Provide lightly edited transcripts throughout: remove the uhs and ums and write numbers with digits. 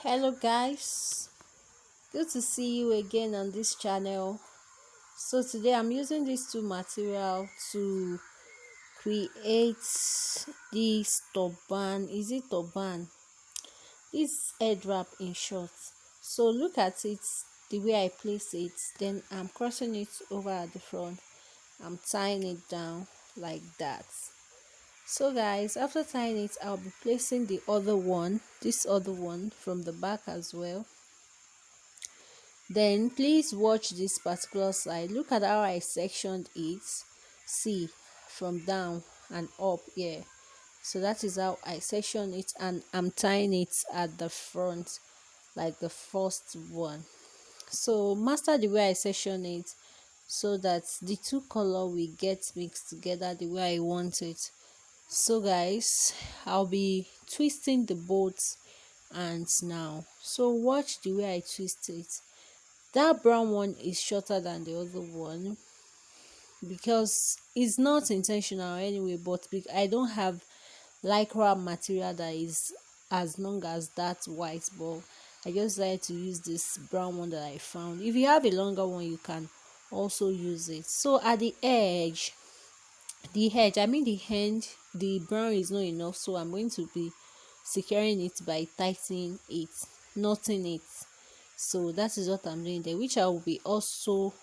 Hello guys, good to see you again on this channel. So today I'm using these two material to create this turban. Is it turban? This head wrap in short. So look at it, the way I place it. Then I'm crossing it over at the front. I'm tying it down like that. So guys, after tying it, I'll be placing the other one, this other one from the back as well. Then please watch this particular side. Look at how I sectioned it. See, from down and up here. So that is how I section it, and I'm tying it at the front like the first one. So master the way I section it so that the two color will get mixed together the way I want it. So guys, I'll be twisting the both ends now. So watch the way I twist it. That brown one is shorter than the other one because it's not intentional anyway, but I don't have lycra material that is as long as that white, but I just like to use this brown one that I found. If you have a longer one, you can also use it. So at the edge, the end, the brown is not enough, so I'm going to be securing it by tightening it, knotting it. So that is what I'm doing there, which I will also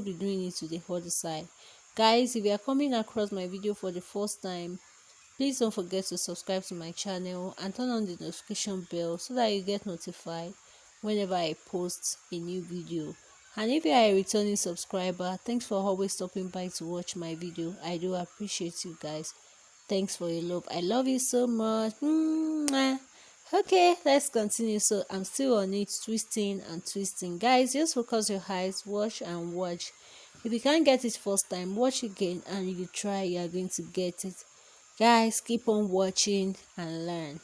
be doing it to the other side. Guys, if you are coming across my video for the first time, please don't forget to subscribe to my channel and turn on the notification bell so that you get notified whenever I post a new video. And if you are a returning subscriber, thanks for always stopping by to watch my video. I do appreciate you guys. Thanks for your love. I love you so much. Mwah. Okay, let's continue. So I'm still on it, twisting and twisting. Guys, just focus your eyes, watch and watch. If you can't get it first time, watch again, and if you try, you are going to get it. Guys, keep on watching and learn.